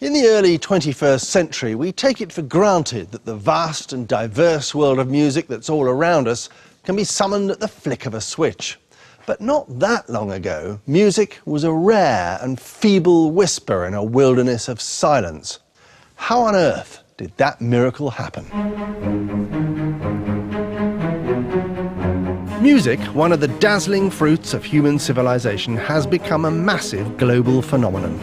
In the early 21st century, we take it for granted that the vast and diverse world of music that's all around us can be summoned at the flick of a switch. But not that long ago, music was a rare and feeble whisper in a wilderness of silence. How on earth did that miracle happen? Music, one of the dazzling fruits of human civilization, has become a massive global phenomenon.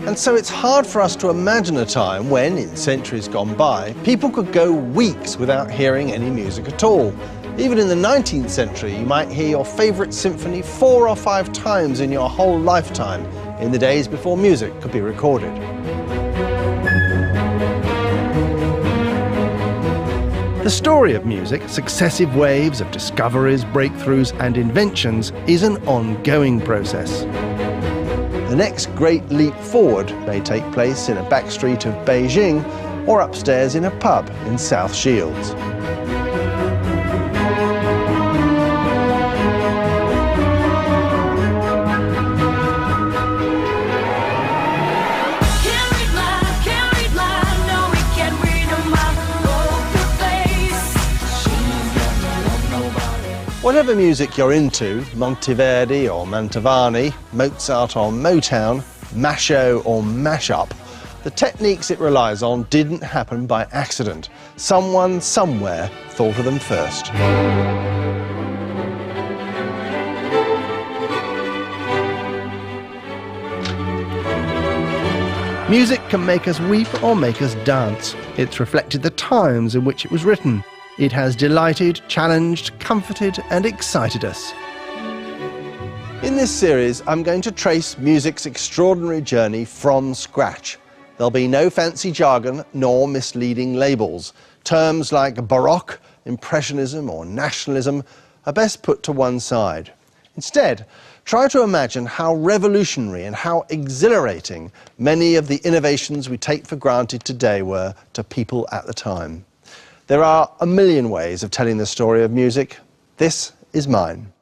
And so it's hard for us to imagine a time when, in centuries gone by, people could go weeks without hearing any music at all. Even in the 19th century, you might hear your favourite symphony 4 or 5 times in your whole lifetime, in the days before music could be recorded. The story of music, successive waves of discoveries, breakthroughs and inventions, is an ongoing process. The next great leap forward may take place in a backstreet of Beijing or upstairs in a pub in South Shields. Whatever music you're into, Monteverdi or Mantovani, Mozart or Motown, Masho or mashup, the techniques it relies on didn't happen by accident. Someone somewhere thought of them first. Music can make us weep or make us dance. It's reflected the times in which it was written. It has delighted, challenged, comforted and excited us. In this series, I'm going to trace music's extraordinary journey from scratch. There'll be no fancy jargon nor misleading labels. Terms like Baroque, Impressionism or Nationalism are best put to one side. Instead, try to imagine how revolutionary and how exhilarating many of the innovations we take for granted today were to people at the time. There are a million ways of telling the story of music. This is mine.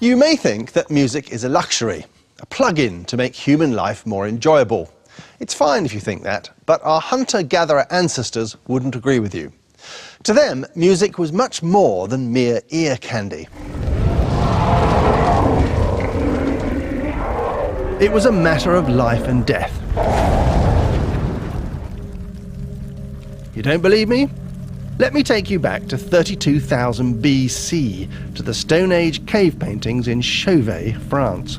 You may think that music is a luxury, a plug-in to make human life more enjoyable. It's fine if you think that, but our hunter-gatherer ancestors wouldn't agree with you. To them, music was much more than mere ear candy. It was a matter of life and death. You don't believe me? Let me take you back to 32,000 BC, to the Stone Age cave paintings in Chauvet, France.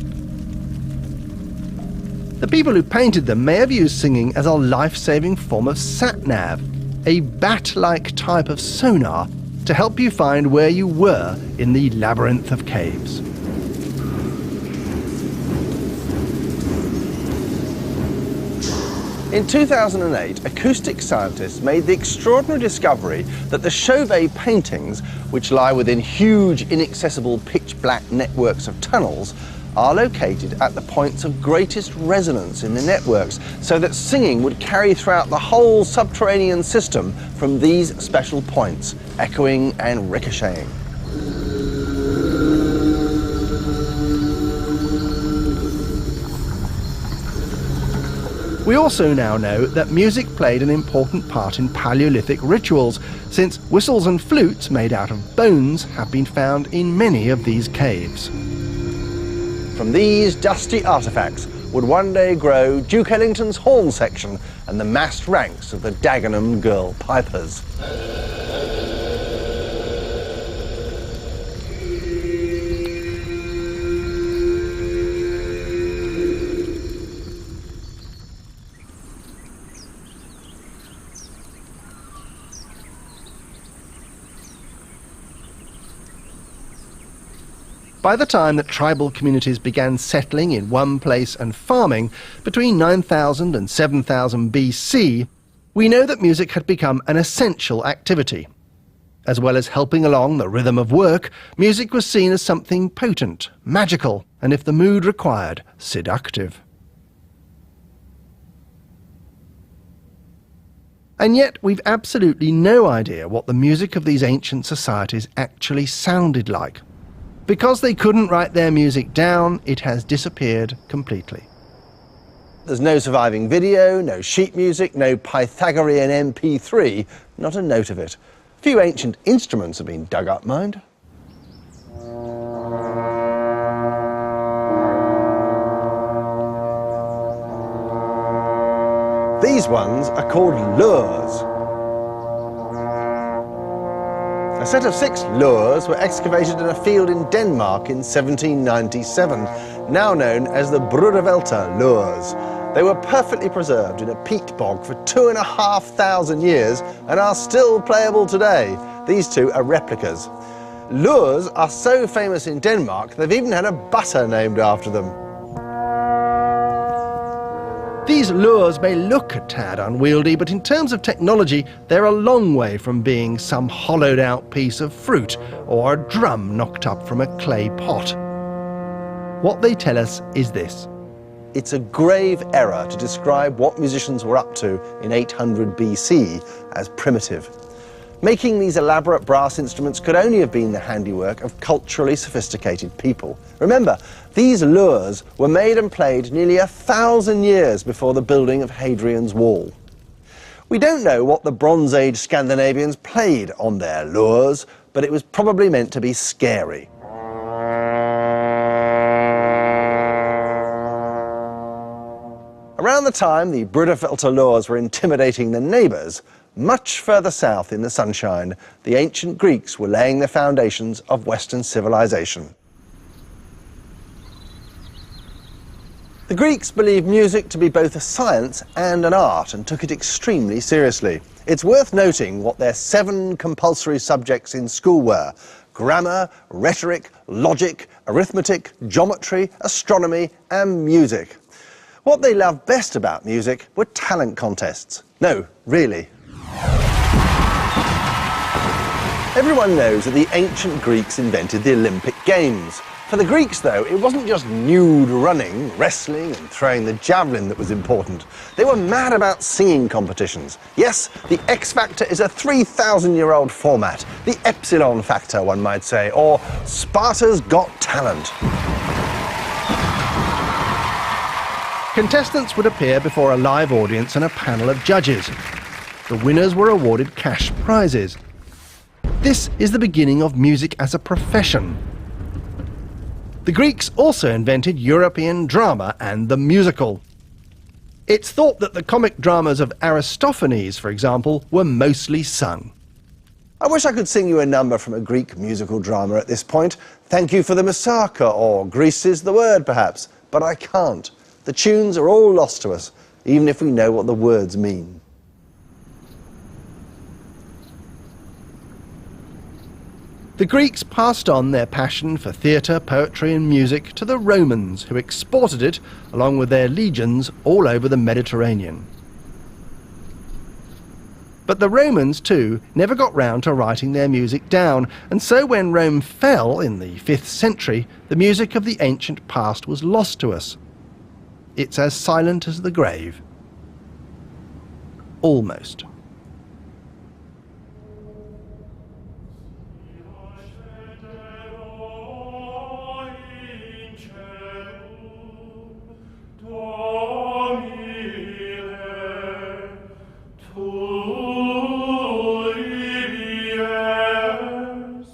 The people who painted them may have used singing as a life-saving form of sat-nav, a bat-like type of sonar to help you find where you were in the labyrinth of caves. In 2008, acoustic scientists made the extraordinary discovery that the Chauvet paintings, which lie within huge, inaccessible, pitch-black networks of tunnels, are located at the points of greatest resonance in the networks, so that singing would carry throughout the whole subterranean system from these special points, echoing and ricocheting. We also now know that music played an important part in Paleolithic rituals, since whistles and flutes made out of bones have been found in many of these caves. From these dusty artefacts would one day grow Duke Ellington's horn section and the massed ranks of the Dagenham Girl Pipers. By the time that tribal communities began settling in one place and farming, between 9,000 and 7,000 BC, we know that music had become an essential activity. As well as helping along the rhythm of work, music was seen as something potent, magical, and if the mood required, seductive. And yet we've absolutely no idea what the music of these ancient societies actually sounded like. Because they couldn't write their music down, it has disappeared completely. There's no surviving video, no sheet music, no Pythagorean MP3, not a note of it. A few ancient instruments have been dug up, mind. These ones are called lures. A set of 6 lures were excavated in a field in Denmark in 1797, now known as the Goodall lures. They were perfectly preserved in a peat bog for 2,500 years and are still playable today. These two are replicas. Lures are so famous in Denmark, they've even had a butter named after them. These lures may look a tad unwieldy, but in terms of technology, they're a long way from being some hollowed-out piece of fruit or a drum knocked up from a clay pot. What they tell us is this. It's a grave error to describe what musicians were up to in 800 BC as primitive. Making these elaborate brass instruments could only have been the handiwork of culturally sophisticated people. Remember, these lures were made and played nearly 1,000 years before the building of Hadrian's Wall. We don't know what the Bronze Age Scandinavians played on their lures, but it was probably meant to be scary. Around the time the Bruderfelter lures were intimidating the neighbours, much further south in the sunshine, the ancient Greeks were laying the foundations of Western civilization. The Greeks believed music to be both a science and an art and took it extremely seriously. It's worth noting what their 7 compulsory subjects in school were: grammar, rhetoric, logic, arithmetic, geometry, astronomy and music. What they loved best about music were talent contests. No, really. Everyone knows that the ancient Greeks invented the Olympic Games. For the Greeks, though, it wasn't just nude running, wrestling and throwing the javelin that was important. They were mad about singing competitions. Yes, the X Factor is a 3,000-year-old format. The Epsilon Factor, one might say, or Sparta's Got Talent. Contestants would appear before a live audience and a panel of judges. The winners were awarded cash prizes. This is the beginning of music as a profession. The Greeks also invented European drama and the musical. It's thought that the comic dramas of Aristophanes, for example, were mostly sung. I wish I could sing you a number from a Greek musical drama at this point. Thank you for the moussaka, or Greece is the word, perhaps. But I can't. The tunes are all lost to us, even if we know what the words mean. The Greeks passed on their passion for theatre, poetry and music to the Romans, who exported it, along with their legions, all over the Mediterranean. But the Romans, too, never got round to writing their music down, and so when Rome fell in the 5th century, the music of the ancient past was lost to us. It's as silent as the grave. Almost.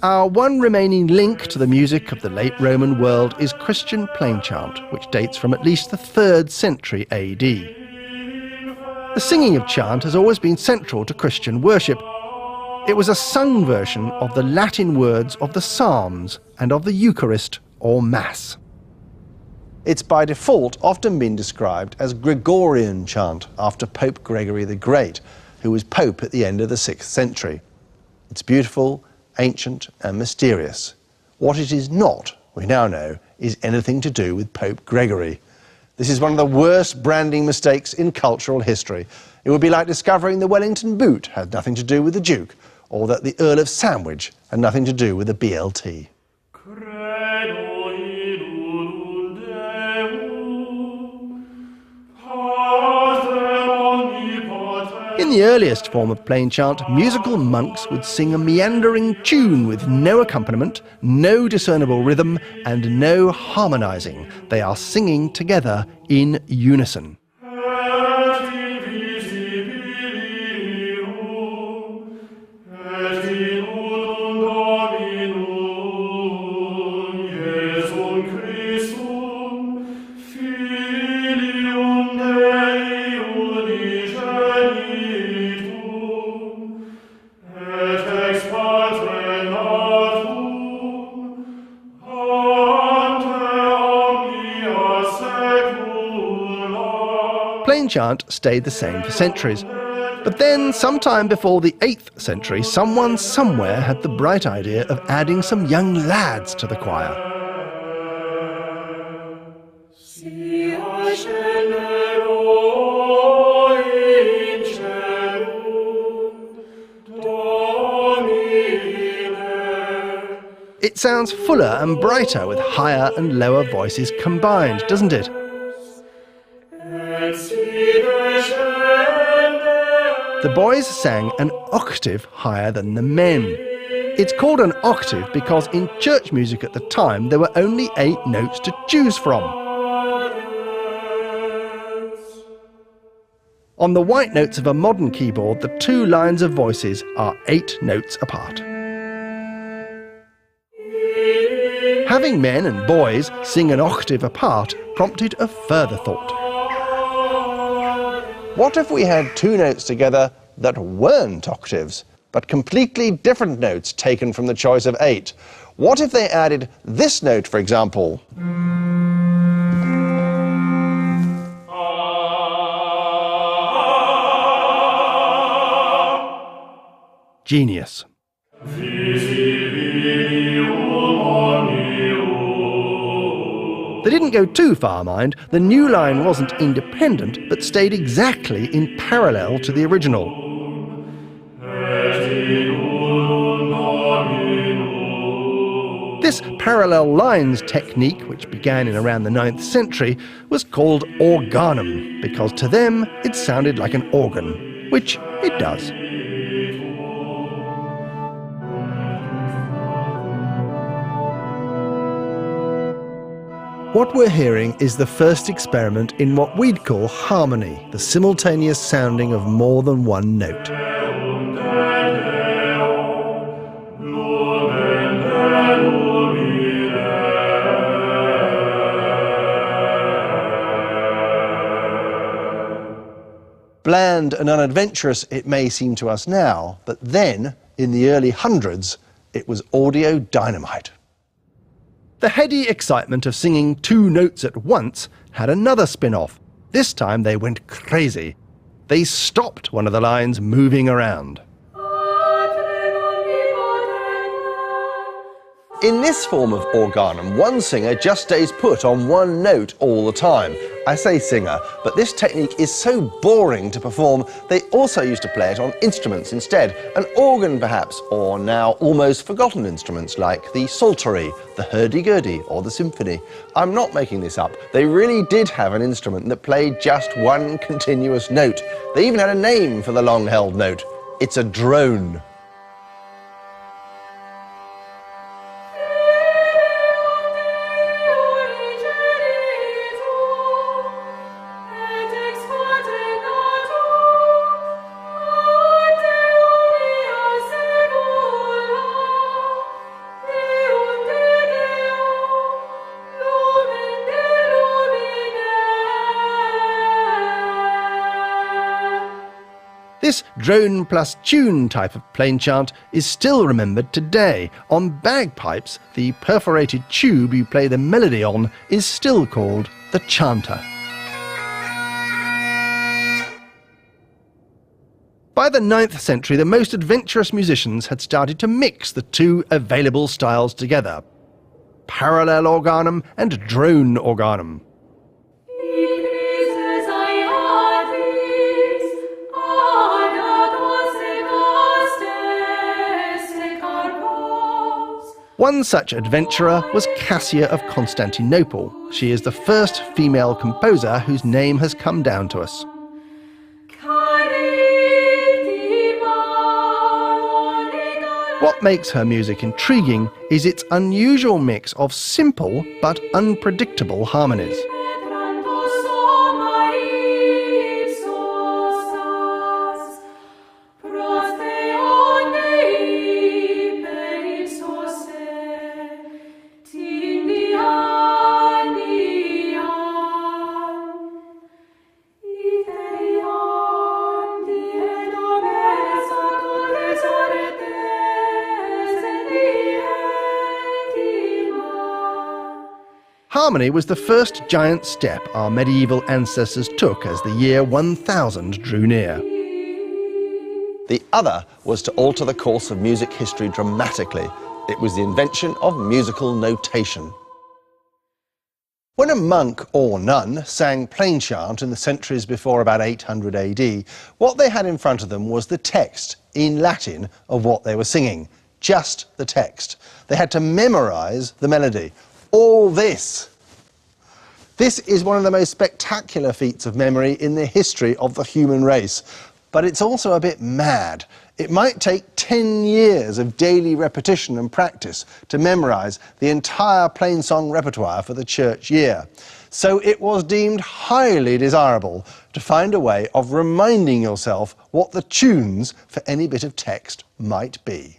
Our one remaining link to the music of the late Roman world is Christian plain chant, which dates from at least the 3rd century AD. The singing of chant has always been central to Christian worship. It was a sung version of the Latin words of the Psalms and of the Eucharist or Mass. It's by default often been described as Gregorian chant after Pope Gregory the Great, who was Pope at the end of the 6th century. It's beautiful, ancient and mysterious. What it is not, we now know, is anything to do with Pope Gregory. This is one of the worst branding mistakes in cultural history. It would be like discovering the Wellington boot had nothing to do with the Duke, or that the Earl of Sandwich had nothing to do with the BLT. In In the earliest form of plain chant, musical monks would sing a meandering tune with no accompaniment, no discernible rhythm, and no harmonising. They are singing together in unison. Plain chant stayed the same for centuries. But then, sometime before the 8th century, someone somewhere had the bright idea of adding some young lads to the choir. It sounds fuller and brighter with higher and lower voices combined, doesn't it? The boys sang an octave higher than the men. It's called an octave because in church music at the time there were only 8 notes to choose from. On the white notes of a modern keyboard, the 2 lines of voices are 8 notes apart. Having men and boys sing an octave apart prompted a further thought. What if we had 2 notes together that weren't octaves, but completely different notes taken from the choice of 8? What if they added this note, for example? Genius. They didn't go too far, mind. The new line wasn't independent, but stayed exactly in parallel to the original. This parallel lines technique, which began in around the 9th century, was called organum, because to them it sounded like an organ, which it does. What we're hearing is the first experiment in what we'd call harmony, the simultaneous sounding of more than one note. Bland and unadventurous it may seem to us now, but then, in the early hundreds, it was audio dynamite. The heady excitement of singing 2 notes at once had another spin-off. This time they went crazy. They stopped one of the lines moving around. In this form of organum, one singer just stays put on one note all the time. I say singer, but this technique is so boring to perform, they also used to play it on instruments instead. An organ perhaps, or now almost forgotten instruments like the psaltery, the hurdy-gurdy or the symphony. I'm not making this up. They really did have an instrument that played just one continuous note. They even had a name for the long-held note. It's a drone. This drone plus tune type of plain chant is still remembered today. On bagpipes, the perforated tube you play the melody on is still called the chanter. By the 9th century, the most adventurous musicians had started to mix the 2 available styles together: parallel organum and drone organum. One such adventurer was Cassia of Constantinople. She is the first female composer whose name has come down to us. What makes her music intriguing is its unusual mix of simple but unpredictable harmonies. Harmony was the first giant step our medieval ancestors took as the year 1000 drew near. The other was to alter the course of music history dramatically. It was the invention of musical notation. When a monk or nun sang plain chant in the centuries before about 800 AD, what they had in front of them was the text, in Latin, of what they were singing. Just the text. They had to memorise the melody. All this. This is one of the most spectacular feats of memory in the history of the human race. But it's also a bit mad. It might take 10 years of daily repetition and practice to memorise the entire plainsong repertoire for the church year. So it was deemed highly desirable to find a way of reminding yourself what the tunes for any bit of text might be.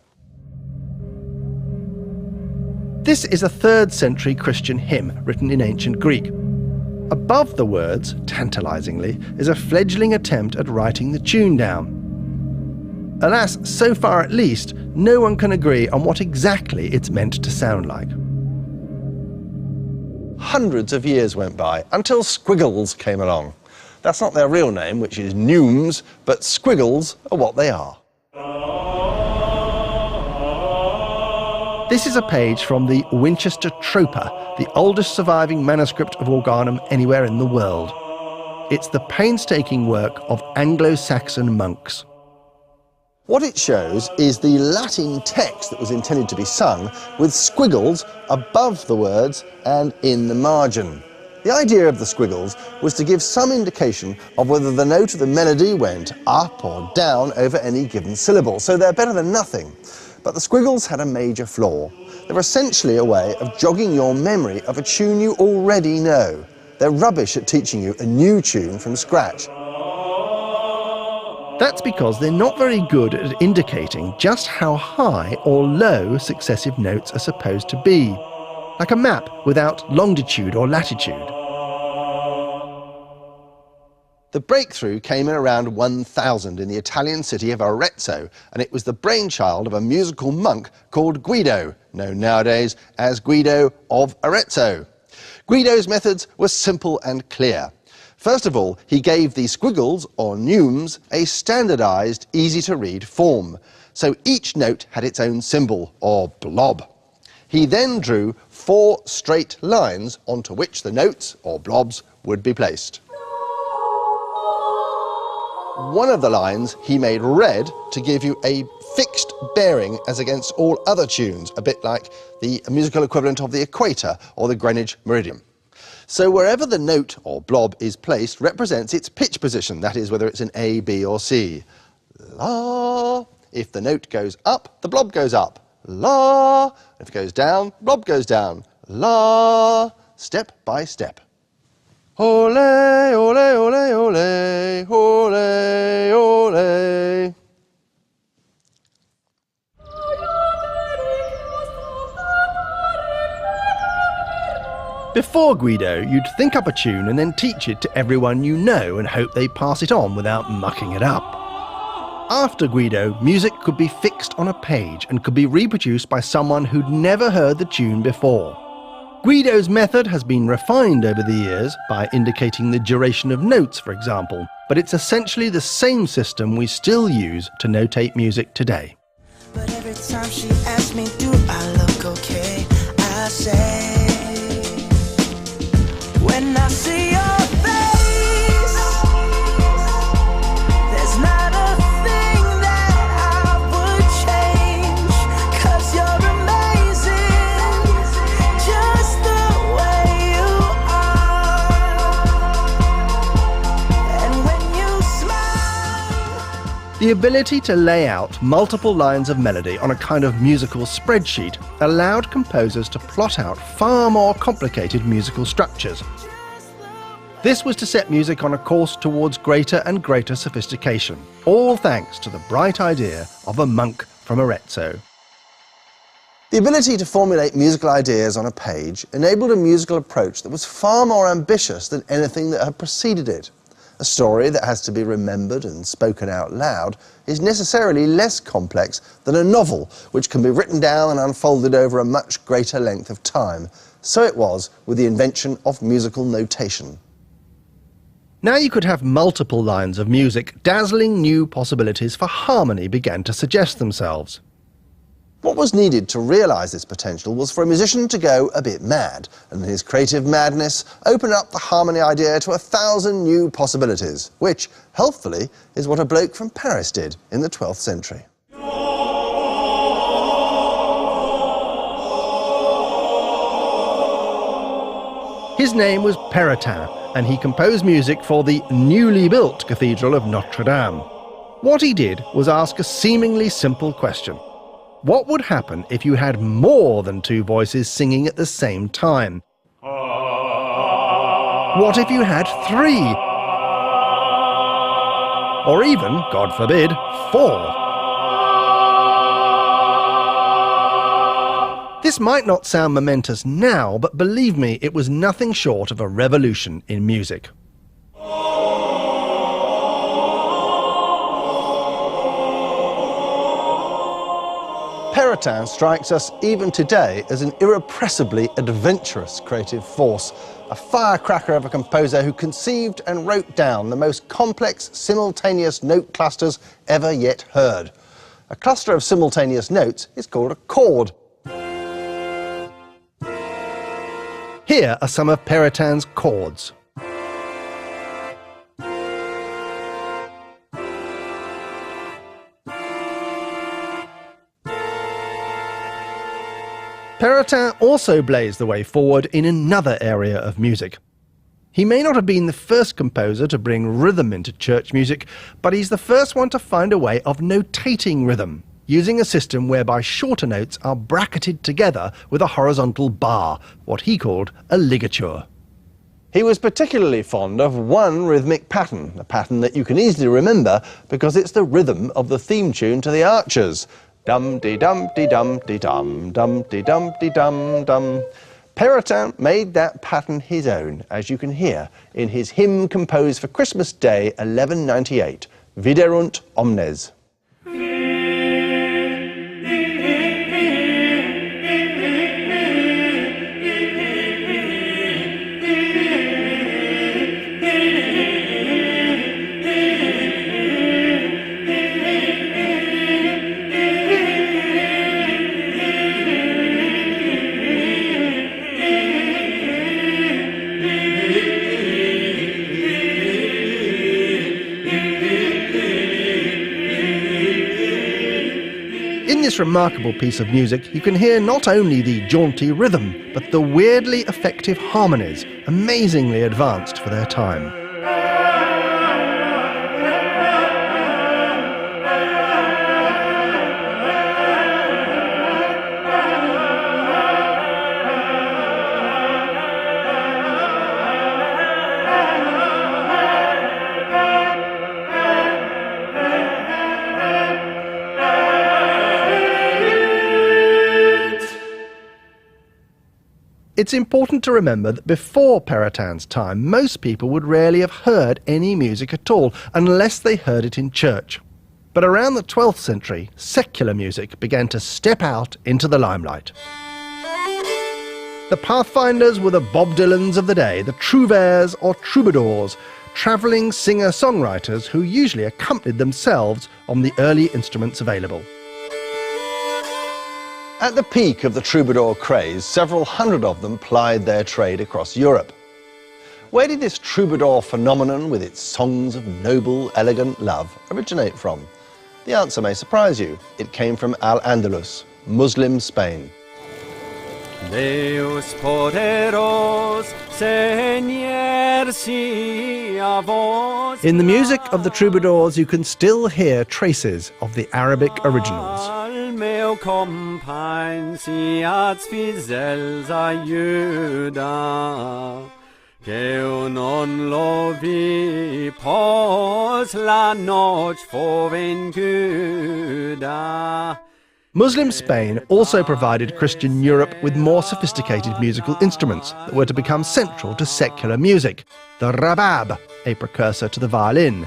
This is a 3rd century Christian hymn written in ancient Greek. Above the words, tantalisingly, is a fledgling attempt at writing the tune down. Alas, so far at least, no one can agree on what exactly it's meant to sound like. Hundreds of years went by until squiggles came along. That's not their real name, which is neumes, but squiggles are what they are. This is a page from the Winchester Troper, the oldest surviving manuscript of organum anywhere in the world. It's the painstaking work of Anglo-Saxon monks. What it shows is the Latin text that was intended to be sung with squiggles above the words and in the margin. The idea of the squiggles was to give some indication of whether the note of the melody went up or down over any given syllable, so they're better than nothing. But the squiggles had a major flaw. They're essentially a way of jogging your memory of a tune you already know. They're rubbish at teaching you a new tune from scratch. That's because they're not very good at indicating just how high or low successive notes are supposed to be, like a map without longitude or latitude. The breakthrough came in around 1000 in the Italian city of Arezzo, and it was the brainchild of a musical monk called Guido, known nowadays as Guido of Arezzo. Guido's methods were simple and clear. First of all, he gave the squiggles, or neumes, a standardised, easy-to-read form. So each note had its own symbol, or blob. He then drew 4 straight lines onto which the notes, or blobs, would be placed. One of the lines he made red to give you a fixed bearing as against all other tunes, a bit like the musical equivalent of the equator or the Greenwich meridian. So wherever the note or blob is placed represents its pitch position, that is, whether it's an A, B or C. La. If the note goes up, the blob goes up. La. If it goes down, blob goes down. La. Step by step. Ole, ole, ole, ole, ole, ole. Before Guido, you'd think up a tune and then teach it to everyone you know and hope they pass it on without mucking it up. After Guido, music could be fixed on a page and could be reproduced by someone who'd never heard the tune before. Guido's method has been refined over the years by indicating the duration of notes, for example, but it's essentially the same system we still use to notate music today. But every time she asks me, do I look okay? I say, when I see your face, there's not a thing that I would change, 'cause you're amazing, just the way you are. And when you smile... The ability to lay out multiple lines of melody on a kind of musical spreadsheet allowed composers to plot out far more complicated musical structures. This was to set music on a course towards greater and greater sophistication, all thanks to the bright idea of a monk from Arezzo. The ability to formulate musical ideas on a page enabled a musical approach that was far more ambitious than anything that had preceded it. A story that has to be remembered and spoken out loud is necessarily less complex than a novel, which can be written down and unfolded over a much greater length of time. So it was with the invention of musical notation. Now you could have multiple lines of music. Dazzling new possibilities for harmony began to suggest themselves. What was needed to realise this potential was for a musician to go a bit mad, and in his creative madness open up the harmony idea to 1,000 new possibilities, which, helpfully, is what a bloke from Paris did in the 12th century. His name was Perotin, and he composed music for the newly built Cathedral of Notre Dame. What he did was ask a seemingly simple question. What would happen if you had more than two voices singing at the same time? What if you had three? Or even, God forbid, four? This might not sound momentous now, but believe me, it was nothing short of a revolution in music. Perotin strikes us even today as an irrepressibly adventurous creative force, a firecracker of a composer who conceived and wrote down the most complex simultaneous note clusters ever yet heard. A cluster of simultaneous notes is called a chord. Here are some of Perotin's chords. Perotin also blazed the way forward in another area of music. He may not have been the first composer to bring rhythm into church music, but he's the first one to find a way of notating rhythm, using a system whereby shorter notes are bracketed together with a horizontal bar, what he called a ligature. He was particularly fond of one rhythmic pattern, a pattern that you can easily remember because it's the rhythm of the theme tune to the Archers. Dum-de-dum-de-dum-de-dum, dum-de-dum-de-dum-dum. Perotin made that pattern his own, as you can hear in his hymn composed for Christmas Day 1198, Viderunt Omnes. In this remarkable piece of music, you can hear not only the jaunty rhythm, but the weirdly effective harmonies, amazingly advanced for their time. It's important to remember that before Perotin's time, most people would rarely have heard any music at all, unless they heard it in church. But around the 12th century, secular music began to step out into the limelight. The pathfinders were the Bob Dylans of the day, the trouvères or troubadours, travelling singer-songwriters who usually accompanied themselves on the early instruments available. At the peak of the troubadour craze, several hundred of them plied their trade across Europe. Where did this troubadour phenomenon, with its songs of noble, elegant love, originate from? The answer may surprise you. It came from Al-Andalus, Muslim Spain. Deus poderos, Seigneur sia vos. In the music of the troubadours, you can still hear traces of the Arabic originals. Al meu compagn siats fidels aiuda, que non lo vi pos la noche fo vencuda. Muslim Spain also provided Christian Europe with more sophisticated musical instruments that were to become central to secular music. The rabab, a precursor to the violin,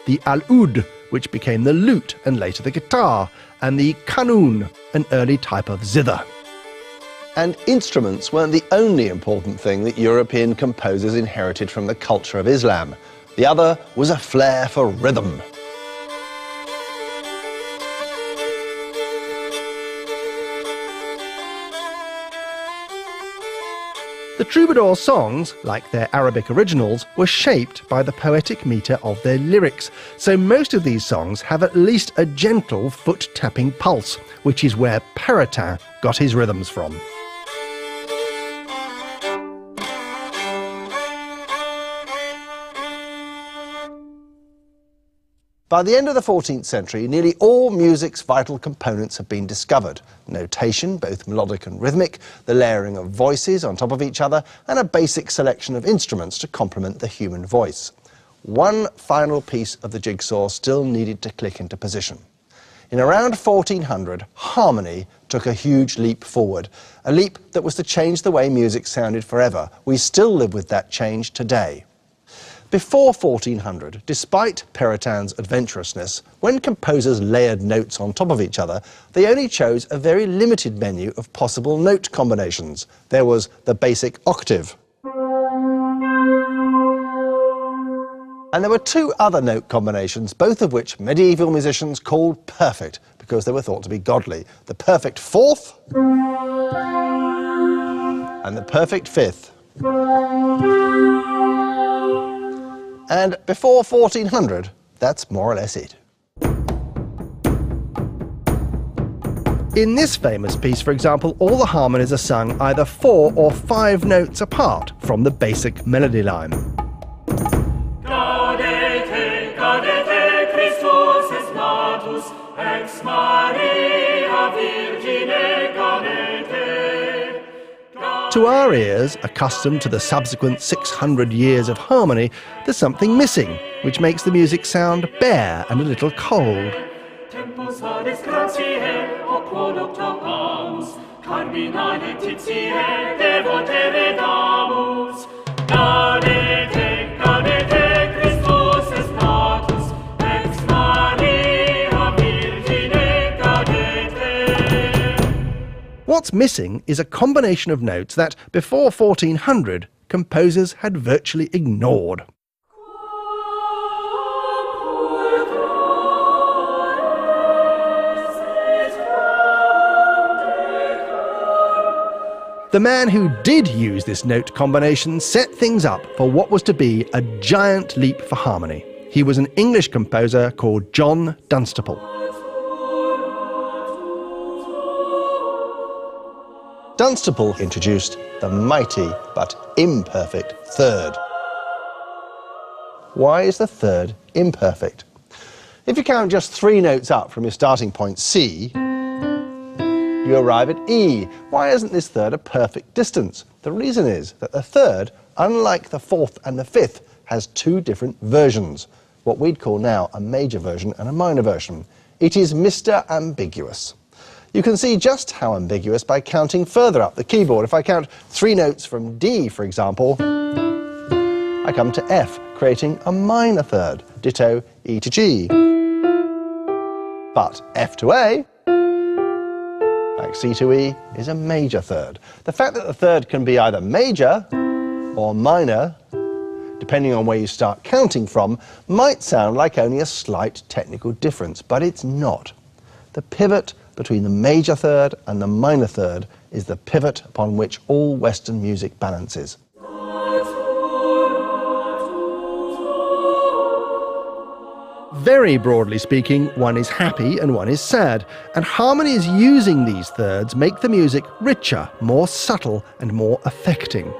the al-oud, which became the lute and later the guitar, and the qanun, an early type of zither. And instruments weren't the only important thing that European composers inherited from the culture of Islam. The other was a flair for rhythm. The troubadour songs, like their Arabic originals, were shaped by the poetic metre of their lyrics, so most of these songs have at least a gentle foot-tapping pulse, which is where Peritin got his rhythms from. By the end of the 14th century, nearly all music's vital components have been discovered. Notation, both melodic and rhythmic, the layering of voices on top of each other, and a basic selection of instruments to complement the human voice. One final piece of the jigsaw still needed to click into position. In around 1400, harmony took a huge leap forward, a leap that was to change the way music sounded forever. We still live with that change today. Before 1400, despite Peritin's adventurousness, when composers layered notes on top of each other, they only chose a very limited menu of possible note combinations. There was the basic octave. And there were two other note combinations, both of which medieval musicians called perfect, because they were thought to be godly. The perfect fourth and the perfect fifth. And before 1400, that's more or less it. In this famous piece, for example, all the harmonies are sung either 4 or 5 notes apart from the basic melody line. Gaudete, gaudete, Christus est natus, ex Maria Virgine gaudete. To our ears, accustomed to the subsequent 600 years of harmony, there's something missing, which makes the music sound bare and a little cold. Tempus vades gratiae, o quod octopamus, carminale titiae, devotere damus. Gaudete, gaudete, Christus est natus, ex Maria Virgine gaudete. What's missing is a combination of notes that, before 1400, composers had virtually ignored. The man who did use this note combination set things up for what was to be a giant leap for harmony. He was an English composer called John Dunstable. Dunstable introduced the mighty but imperfect third. Why is the third imperfect? If you count just 3 notes up from your starting point C, you arrive at E. Why isn't this third a perfect distance? The reason is that the third, unlike the fourth and the fifth, has 2 different versions, what we'd call now a major version and a minor version. It is Mr. Ambiguous. You can see just how ambiguous by counting further up the keyboard. If I count 3 notes from D, for example, I come to F, creating a minor third, ditto E to G. But F to A, like C to E, is a major third. The fact that the third can be either major or minor, depending on where you start counting from, might sound like only a slight technical difference, but it's not. The pivot between the major third and the minor third is the pivot upon which all Western music balances. Very broadly speaking, one is happy and one is sad, and harmonies using these thirds make the music richer, more subtle and more affecting.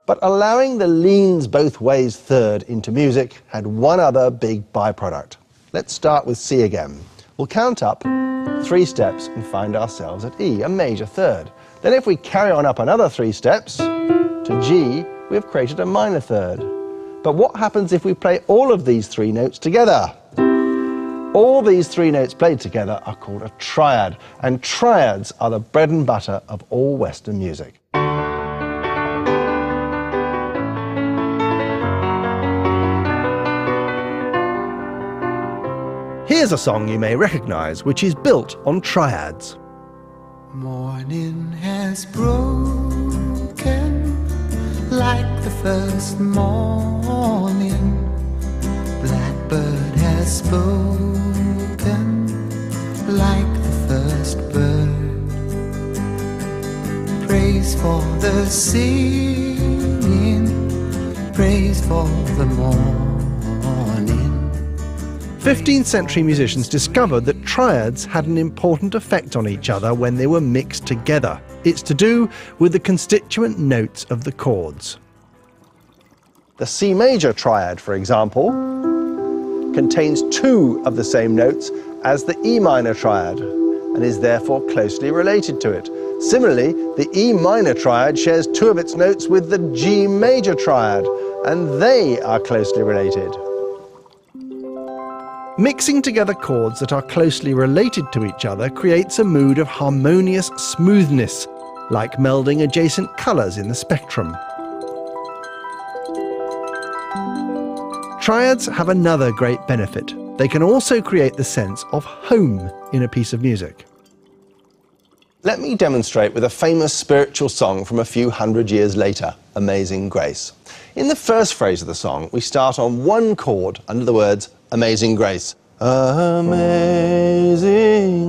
But allowing the leans both ways third into music had one other big byproduct. Let's start with C again. We'll count up 3 steps and find ourselves at E, a major third. Then if we carry on up another 3 steps to G, we have created a minor third. But what happens if we play all of these 3 notes together? All these 3 notes played together are called a triad, and triads are the bread and butter of all Western music. Here's a song you may recognise, which is built on triads. Morning has broken like the first morning. Blackbird has spoken like the first bird. Praise for the singing, praise for the morning. 15th century musicians discovered that triads had an important effect on each other when they were mixed together. It's to do with the constituent notes of the chords. The C major triad, for example, contains 2 of the same notes as the E minor triad and is therefore closely related to it. Similarly, the E minor triad shares 2 of its notes with the G major triad, and they are closely related. Mixing together chords that are closely related to each other creates a mood of harmonious smoothness, like melding adjacent colours in the spectrum. Triads have another great benefit. They can also create the sense of home in a piece of music. Let me demonstrate with a famous spiritual song from a few hundred years later, Amazing Grace. In the first phrase of the song, we start on 1 chord under the words Amazing Grace. Amazing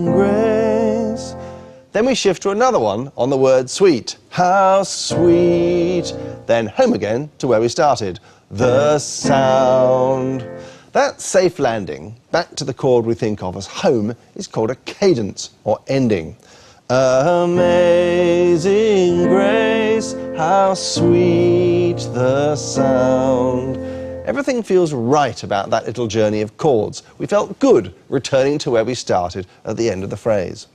grace. Then we shift to another one on the word sweet. How sweet. Then home again to where we started. The sound. That safe landing back to the chord we think of as home is called a cadence or ending. Amazing grace, how sweet the sound. Everything feels right about that little journey of chords. We felt good returning to where we started at the end of the phrase.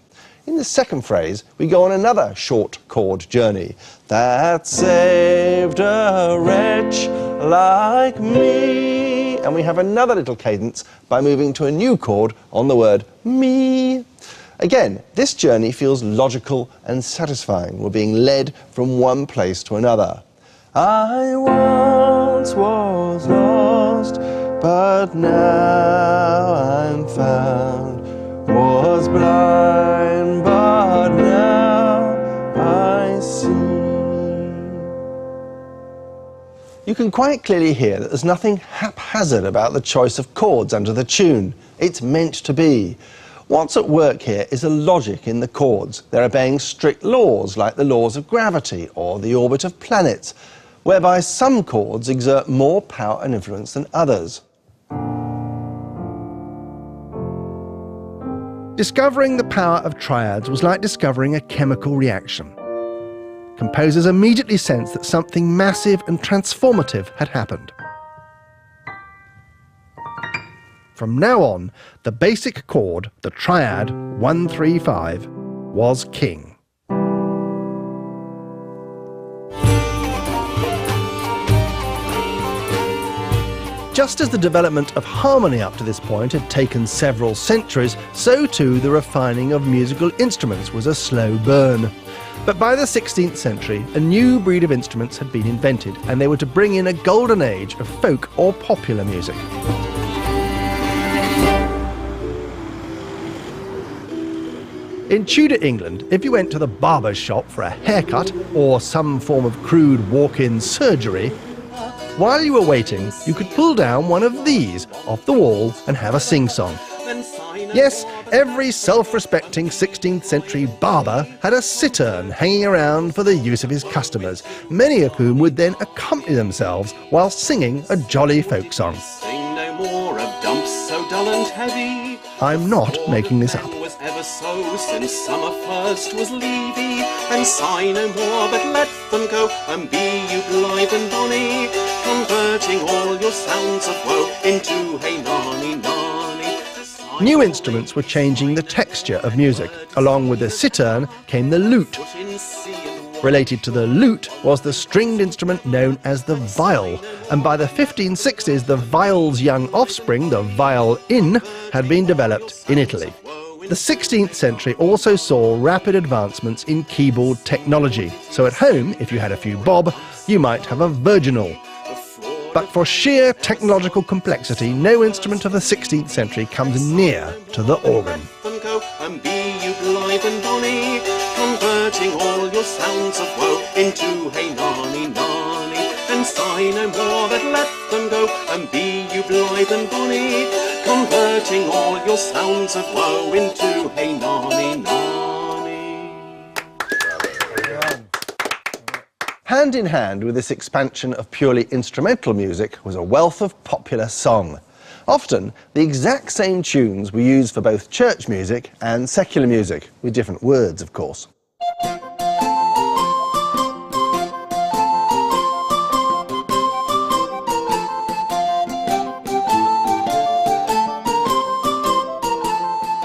In the second phrase, we go on another short chord journey. That saved a wretch like me. And we have another little cadence by moving to a new chord on the word me. Again, this journey feels logical and satisfying. We're being led from one place to another. I once was lost, but now I'm found. Was blind, but now I see. You can quite clearly hear that there's nothing haphazard about the choice of chords under the tune. It's meant to be. What's at work here is a logic in the chords. They're obeying strict laws like the laws of gravity or the orbit of planets, whereby some chords exert more power and influence than others. Discovering the power of triads was like discovering a chemical reaction. Composers immediately sensed that something massive and transformative had happened. From now on, the basic chord, the triad 1-3-5, was king. Just as the development of harmony up to this point had taken several centuries, so too the refining of musical instruments was a slow burn. But by the 16th century, a new breed of instruments had been invented, and they were to bring in a golden age of folk or popular music. In Tudor England, if you went to the barber's shop for a haircut or some form of crude walk-in surgery, While you were waiting, you could pull down one of these off the wall and have a sing-song. Yes, every self-respecting 16th century barber had a cittern hanging around for the use of his customers, many of whom would then accompany themselves while singing a jolly folk song. Sing no more of dumps so dull and heavy. I'm not making this up. Was ever so since summer first was levy. And sigh no more, but let them go, and be you blithe and bonny, converting all your sounds of woe into hey nonny nonny. New instruments were changing the texture of music. Along with the cittern came the lute. Related to the lute was the stringed instrument known as the viol, and by the 1560s the viol's young offspring, the violin, had been developed in Italy. The 16th century also saw rapid advancements in keyboard technology, so at home, if you had a few bob, you might have a virginal. But for sheer technological complexity, no instrument of the 16th century comes near to the organ. And be you blithe and bonny, converting all your sounds of woe into hey nonny nonny. And sigh no more, but let them go, and be you blithe and bonny, converting all your sounds of woe into hey nonny nonny. Hand in hand with this expansion of purely instrumental music was a wealth of popular song. Often, the exact same tunes were used for both church music and secular music, with different words, of course.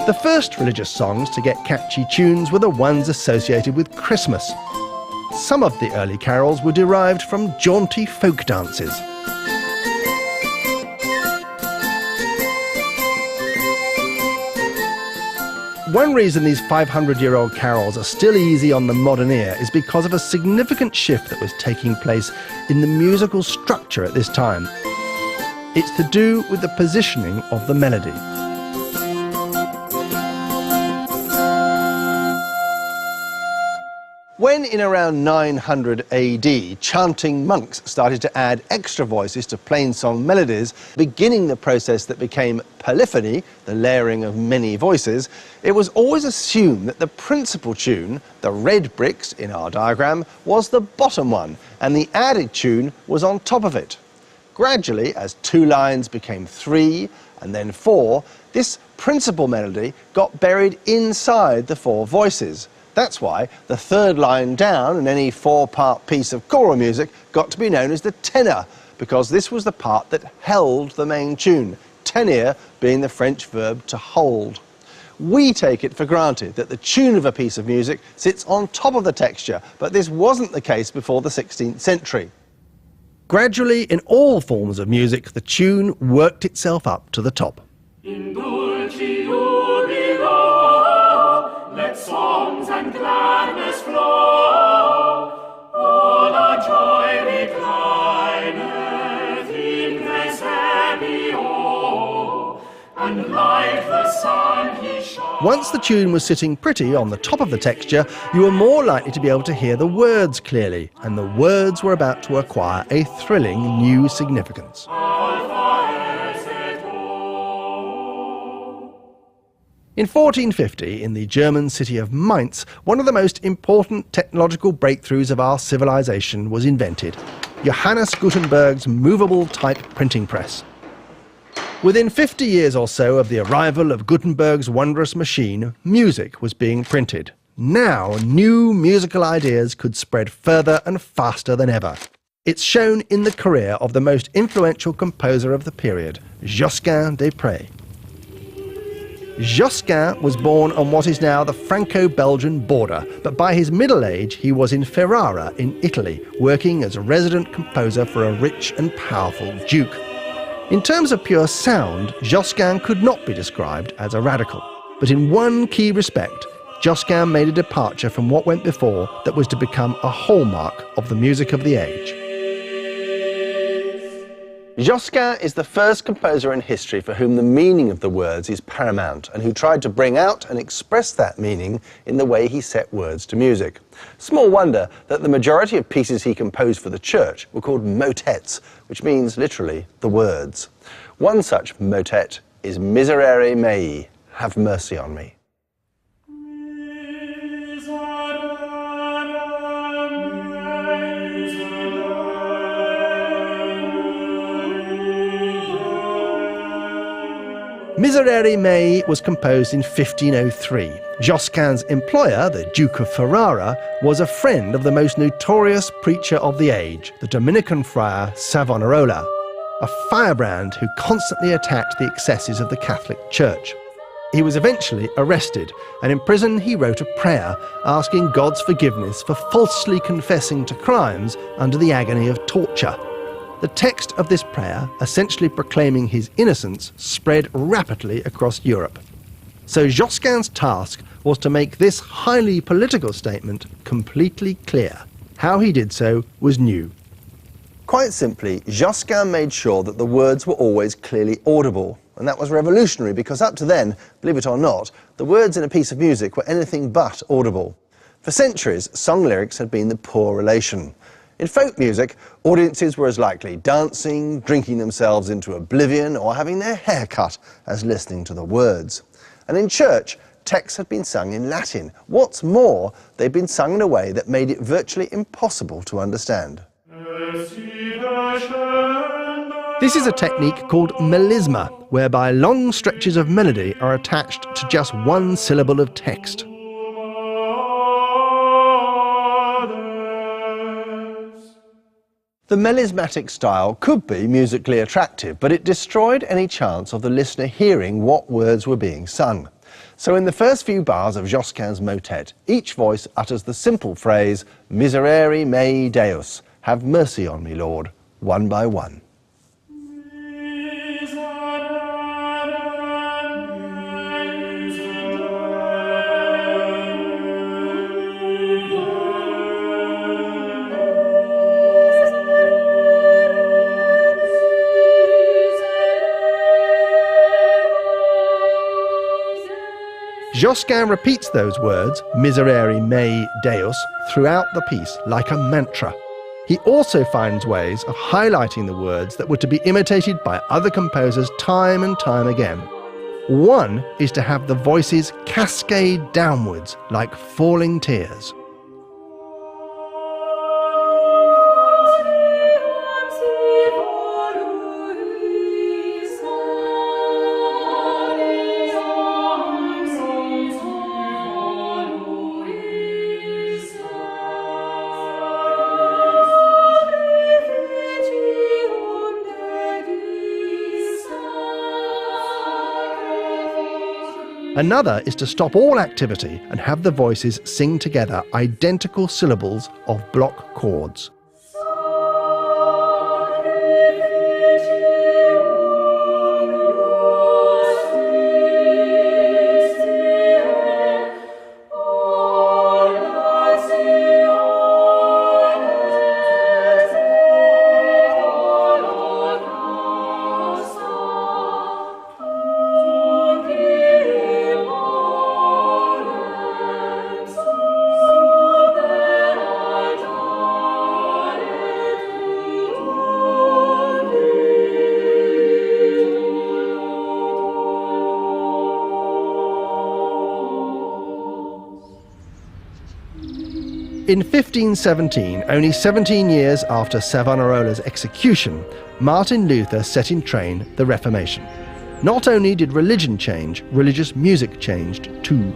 The first religious songs to get catchy tunes were the ones associated with Christmas. Some of the early carols were derived from jaunty folk dances. One reason these 500-year-old carols are still easy on the modern ear is because of a significant shift that was taking place in the musical structure at this time. It's to do with the positioning of the melody. When in around 900 AD, chanting monks started to add extra voices to plain-song melodies, beginning the process that became polyphony, the layering of many voices, it was always assumed that the principal tune, the red bricks in our diagram, was the bottom one, and the added tune was on top of it. Gradually, as 2 lines became 3 and then 4, this principal melody got buried inside the 4 voices. That's why the 3rd line down in any 4-part piece of choral music got to be known as the tenor, because this was the part that held the main tune, tenir being the French verb to hold. We take it for granted that the tune of a piece of music sits on top of the texture, but this wasn't the case before the 16th century. Gradually, in all forms of music, the tune worked itself up to the top. In dulci jubilo, let songs and gladness flow. All our joy reclineth in presepio, and like the sun he shines. Once the tune was sitting pretty on the top of the texture, you were more likely to be able to hear the words clearly, and the words were about to acquire a thrilling new significance. In 1450, in the German city of Mainz, one of the most important technological breakthroughs of our civilization was invented: Johannes Gutenberg's movable type printing press. Within 50 years or so of the arrival of Gutenberg's wondrous machine, music was being printed. Now, new musical ideas could spread further and faster than ever. It's shown in the career of the most influential composer of the period, Josquin des Prez. Josquin was born on what is now the Franco-Belgian border, but by his middle age he was in Ferrara in Italy, working as a resident composer for a rich and powerful duke. In terms of pure sound, Josquin could not be described as a radical, but in one key respect, Josquin made a departure from what went before that was to become a hallmark of the music of the age. Josquin is the first composer in history for whom the meaning of the words is paramount and who tried to bring out and express that meaning in the way he set words to music. Small wonder that the majority of pieces he composed for the church were called motets, which means literally the words. One such motet is Miserere Mei, Have Mercy on Me. Miserere Mei was composed in 1503. Josquin's employer, the Duke of Ferrara, was a friend of the most notorious preacher of the age, the Dominican friar Savonarola, a firebrand who constantly attacked the excesses of the Catholic Church. He was eventually arrested, and in prison he wrote a prayer asking God's forgiveness for falsely confessing to crimes under the agony of torture. The text of this prayer, essentially proclaiming his innocence, spread rapidly across Europe. So Josquin's task was to make this highly political statement completely clear. How he did so was new. Quite simply, Josquin made sure that the words were always clearly audible. And that was revolutionary because up to then, believe it or not, the words in a piece of music were anything but audible. For centuries, song lyrics had been the poor relation. In folk music, audiences were as likely dancing, drinking themselves into oblivion, or having their hair cut as listening to the words. And in church, texts had been sung in Latin. What's more, they'd been sung in a way that made it virtually impossible to understand. This is a technique called melisma, whereby long stretches of melody are attached to just one syllable of text. The melismatic style could be musically attractive, but it destroyed any chance of the listener hearing what words were being sung. So in the first few bars of Josquin's motet, each voice utters the simple phrase, Miserere mei Deus, have mercy on me, Lord, one by one. Josquin repeats those words, Miserere mei Deus, throughout the piece like a mantra. He also finds ways of highlighting the words that were to be imitated by other composers time and time again. One is to have the voices cascade downwards like falling tears. Another is to stop all activity and have the voices sing together identical syllables of block chords. In 1517, only 17 years after Savonarola's execution, Martin Luther set in train the Reformation. Not only did religion change, religious music changed too.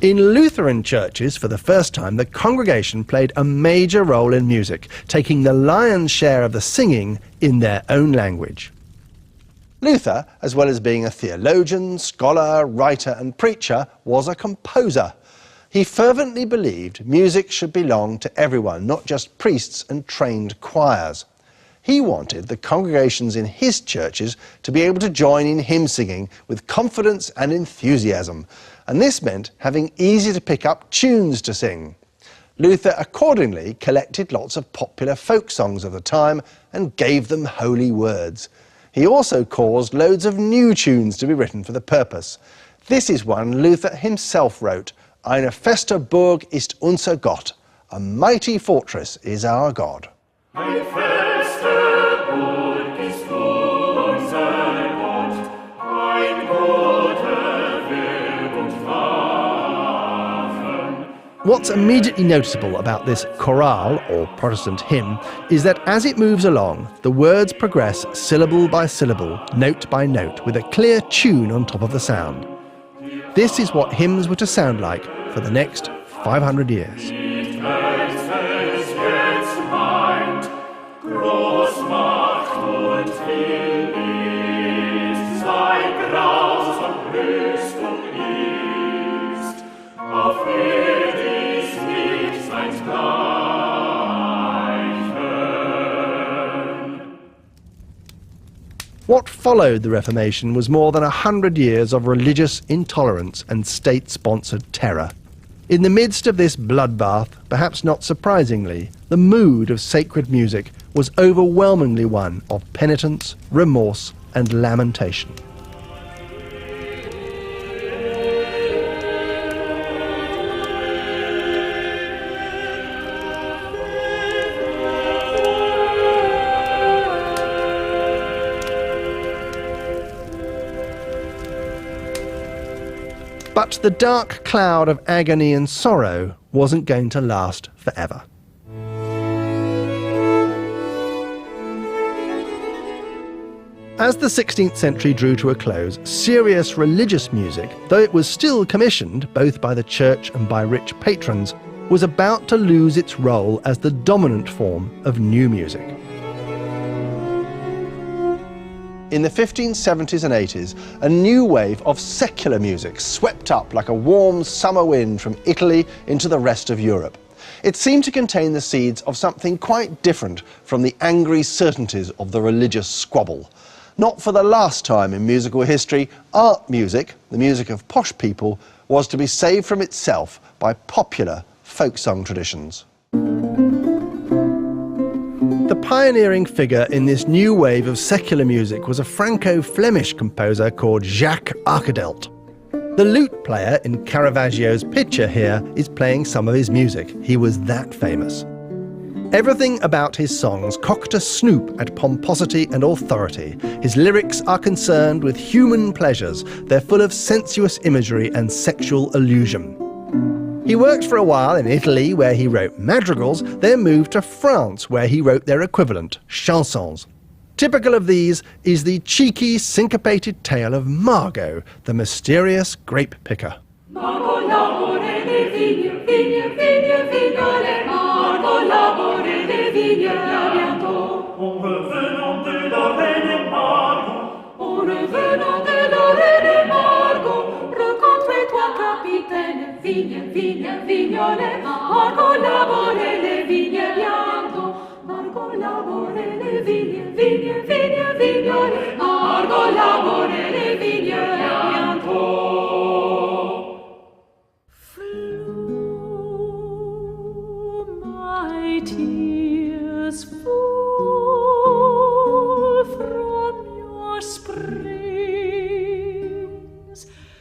In Lutheran churches, for the first time, the congregation played a major role in music, taking the lion's share of the singing in their own language. Luther, as well as being a theologian, scholar, writer and preacher, was a composer. He fervently believed music should belong to everyone, not just priests and trained choirs. He wanted the congregations in his churches to be able to join in hymn singing with confidence and enthusiasm, and this meant having easy to pick up tunes to sing. Luther accordingly collected lots of popular folk songs of the time and gave them holy words. He also caused loads of new tunes to be written for the purpose. This is one Luther himself wrote, Eine feste Burg ist unser Gott, a mighty fortress is our God. Eine feste Burg ist unser Gott, ein guter Weg und Waffen. What's immediately noticeable about this chorale, or Protestant hymn, is that as it moves along, the words progress syllable by syllable, note by note, with a clear tune on top of the sound. This is what hymns were to sound like for the next 500 years. What followed the Reformation was more than 100 years of religious intolerance and state-sponsored terror. In the midst of this bloodbath, perhaps not surprisingly, the mood of sacred music was overwhelmingly one of penitence, remorse, and lamentation. But the dark cloud of agony and sorrow wasn't going to last forever. As the 16th century drew to a close, serious religious music, though it was still commissioned both by the church and by rich patrons, was about to lose its role as the dominant form of new music. In the 1570s and 80s, a new wave of secular music swept up like a warm summer wind from Italy into the rest of Europe. It seemed to contain the seeds of something quite different from the angry certainties of the religious squabble. Not for the last time in musical history, art music, the music of posh people, was to be saved from itself by popular folk song traditions. The pioneering figure in this new wave of secular music was a Franco-Flemish composer called Jacques Arkadelt. The lute player in Caravaggio's picture here is playing some of his music. He was that famous. Everything about his songs cocked a snoop at pomposity and authority. His lyrics are concerned with human pleasures. They're full of sensuous imagery and sexual illusion. He worked for a while in Italy, where he wrote madrigals, then moved to France, where he wrote their equivalent, chansons. Typical of these is the cheeky, syncopated tale of Margot, the mysterious grape picker. Margot labore le vigne, vigne, vigne, vignole. Margot labore le vigne, bientôt. En revenant de la reine Margot, En revenant de la reine Margot, rencontre-toi, capitaine, vigne, vigne, vignole. Margot labore les vignes bientôt. Margot labore les vignes, vigne, vigne, vignole. Margot labore les vignes bientôt. Flow my tears fall from your springs.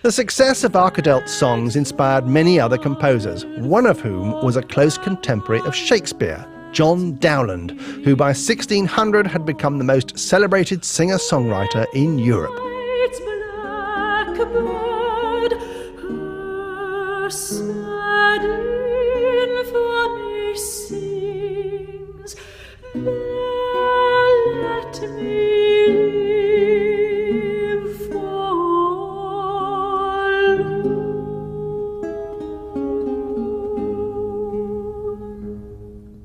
The success of Arkadelt's songs inspired many other composers, one of whom was a close contemporary of Shakespeare, John Dowland, who by 1600 had become the most celebrated singer-songwriter in Europe. Its blackbird, her sad infamy sings. Let me live forlorn.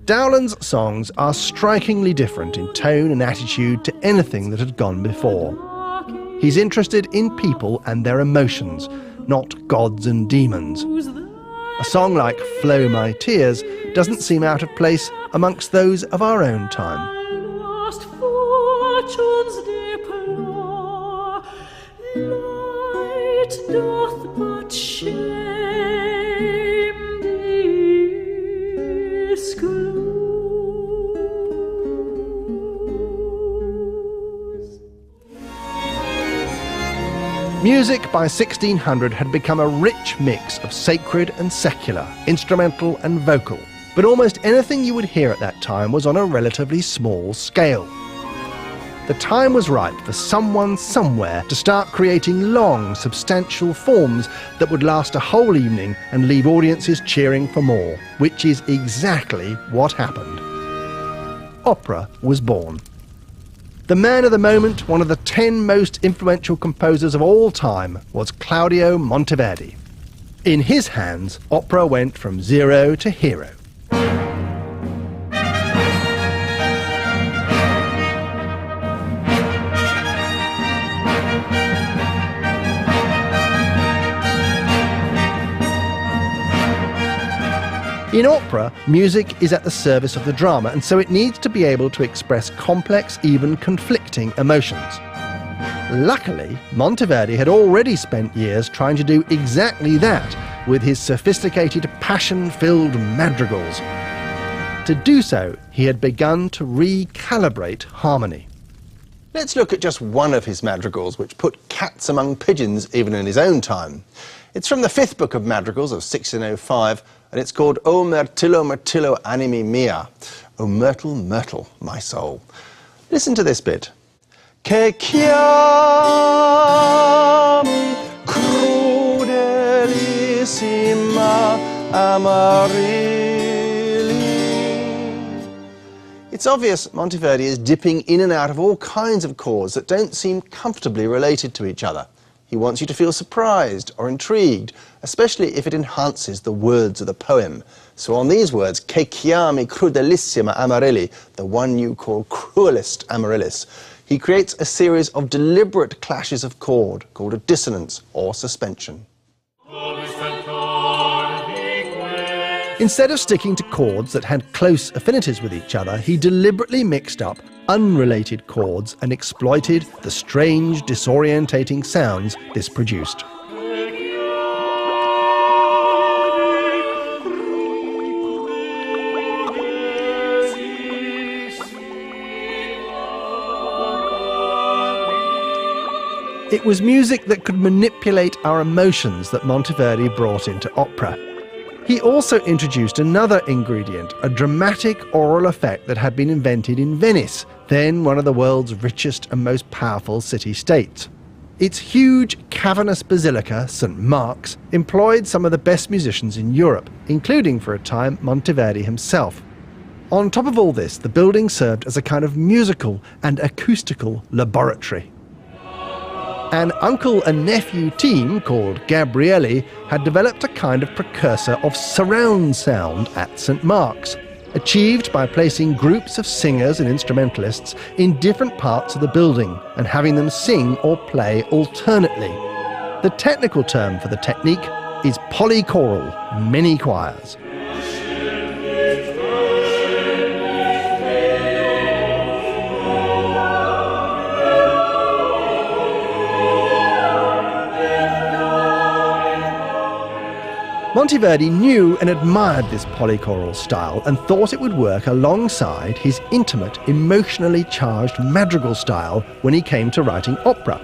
Dowland's songs are strikingly different in tone and attitude to anything that had gone before. He's interested in people and their emotions, not gods and demons. A song like Flow My Tears doesn't seem out of place amongst those of our own time. Lost fortunes deplore, light doth but shame deal. Music by 1600 had become a rich mix of sacred and secular, instrumental and vocal, but almost anything you would hear at that time was on a relatively small scale. The time was right for someone somewhere to start creating long, substantial forms that would last a whole evening and leave audiences cheering for more, which is exactly what happened. Opera was born. The man of the moment, one of the 10 most influential composers of all time, was Claudio Monteverdi. In his hands, opera went from zero to hero. In opera, music is at the service of the drama, and so it needs to be able to express complex, even conflicting emotions. Luckily, Monteverdi had already spent years trying to do exactly that with his sophisticated, passion-filled madrigals. To do so, he had begun to recalibrate harmony. Let's look at just one of his madrigals, which put cats among pigeons even in his own time. It's from the 5th book of madrigals of 1605, and it's called O Myrtillo, Myrtillo, animi mia. O myrtle, myrtle, my soul. Listen to this bit. Che chiami crudelissima amarilli. It's obvious Monteverdi is dipping in and out of all kinds of chords that don't seem comfortably related to each other. He wants you to feel surprised or intrigued, especially if it enhances the words of the poem. So on these words, che chiami crudelissima amarilli, the one you call cruelest Amaryllis, he creates a series of deliberate clashes of chord called a dissonance or suspension. Instead of sticking to chords that had close affinities with each other, he deliberately mixed up unrelated chords and exploited the strange, disorientating sounds this produced. It was music that could manipulate our emotions that Monteverdi brought into opera. He also introduced another ingredient, a dramatic oral effect that had been invented in Venice, then one of the world's richest and most powerful city-states. Its huge, cavernous basilica, St. Mark's, employed some of the best musicians in Europe, including, for a time, Monteverdi himself. On top of all this, the building served as a kind of musical and acoustical laboratory. An uncle and nephew team called Gabrielli had developed a kind of precursor of surround sound at St. Mark's, achieved by placing groups of singers and instrumentalists in different parts of the building and having them sing or play alternately. The technical term for the technique is polychoral, many choirs. Monteverdi knew and admired this polychoral style and thought it would work alongside his intimate, emotionally charged madrigal style when he came to writing opera.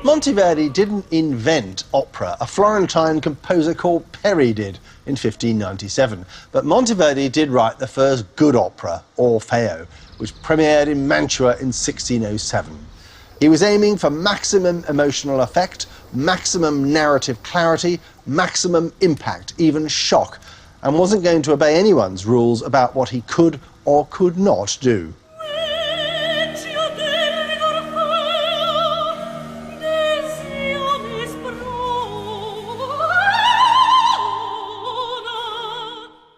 Monteverdi didn't invent opera. A Florentine composer called Peri did in 1597. But Monteverdi did write the first good opera, Orfeo, which premiered in Mantua in 1607. He was aiming for maximum emotional effect, maximum narrative clarity, maximum impact, even shock, and wasn't going to obey anyone's rules about what he could or could not do.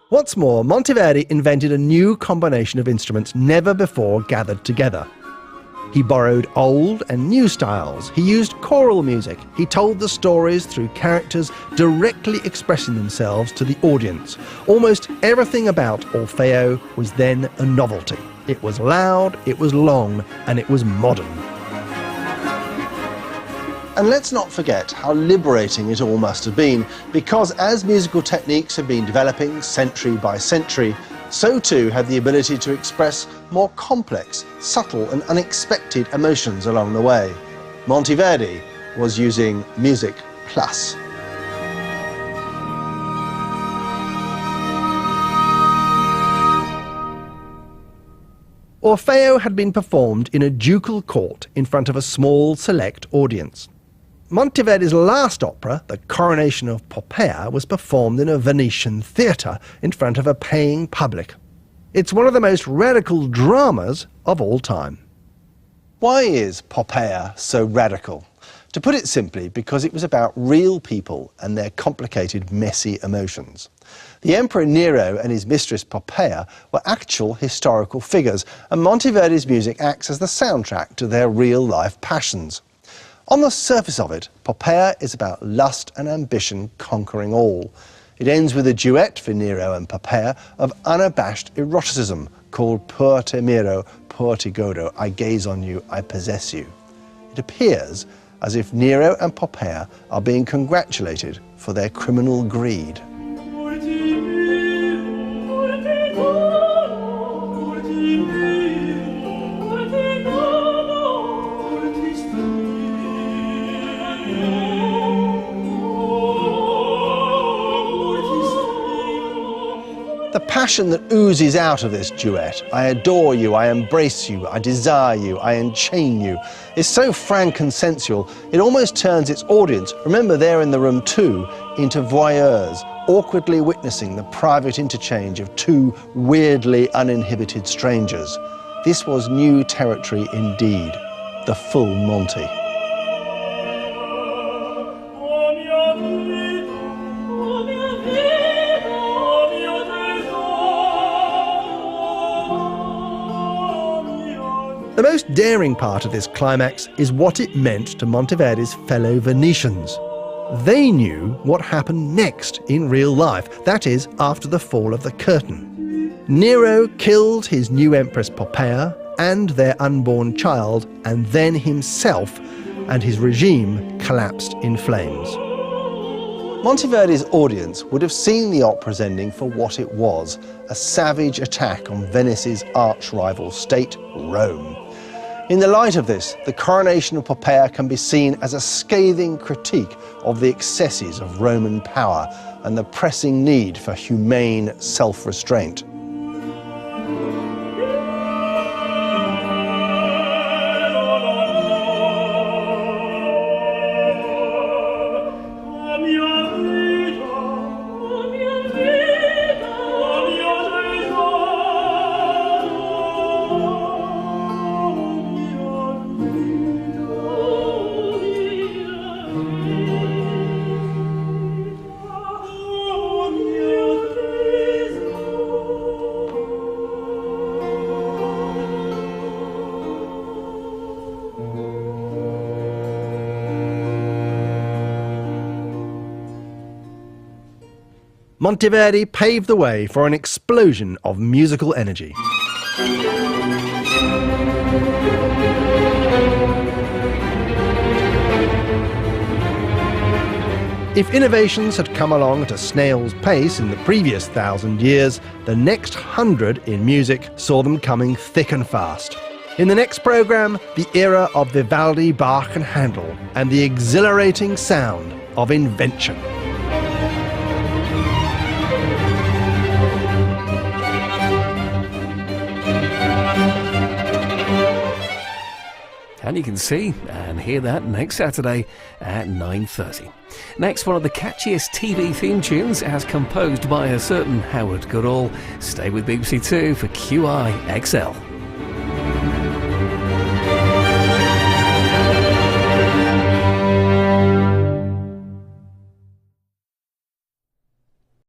What's more, Monteverdi invented a new combination of instruments never before gathered together. He borrowed old and new styles. He used choral music. He told the stories through characters directly expressing themselves to the audience. Almost everything about Orfeo was then a novelty. It was loud, it was long, and it was modern. And let's not forget how liberating it all must have been, because as musical techniques have been developing century by century, so too had the ability to express more complex, subtle and unexpected emotions along the way. Monteverdi was using Music Plus. Orfeo had been performed in a ducal court in front of a small select audience. Monteverdi's last opera, The Coronation of Poppea, was performed in a Venetian theatre in front of a paying public. It's one of the most radical dramas of all time. Why is Poppea so radical? To put it simply, because it was about real people and their complicated, messy emotions. The Emperor Nero and his mistress Poppea were actual historical figures, and Monteverdi's music acts as the soundtrack to their real-life passions. On the surface of it, Poppea is about lust and ambition conquering all. It ends with a duet for Nero and Poppea of unabashed eroticism called Pur te miro, pur ti godo, I gaze on you, I possess you. It appears as if Nero and Poppea are being congratulated for their criminal greed. The passion that oozes out of this duet, I adore you, I embrace you, I desire you, I enchain you, is so frank and sensual, it almost turns its audience, remember they're in the room too, into voyeurs, awkwardly witnessing the private interchange of two weirdly uninhibited strangers. This was new territory indeed, the full Monty. The most daring part of this climax is what it meant to Monteverdi's fellow Venetians. They knew what happened next in real life, that is, after the fall of the curtain. Nero killed his new empress Poppea and their unborn child, and then himself, and his regime collapsed in flames. Monteverdi's audience would have seen the opera's ending for what it was, a savage attack on Venice's arch-rival state, Rome. In the light of this, the Coronation of Poppea can be seen as a scathing critique of the excesses of Roman power and the pressing need for humane self-restraint. Monteverdi paved the way for an explosion of musical energy. If innovations had come along at a snail's pace in the previous 1,000 years, the next 100 in music saw them coming thick and fast. In the next programme, the era of Vivaldi, Bach and Handel, and the exhilarating sound of invention. And you can see and hear that next Saturday at 9:30. Next, one of the catchiest TV theme tunes as composed by a certain Howard Goodall. Stay with BBC Two for QI XL.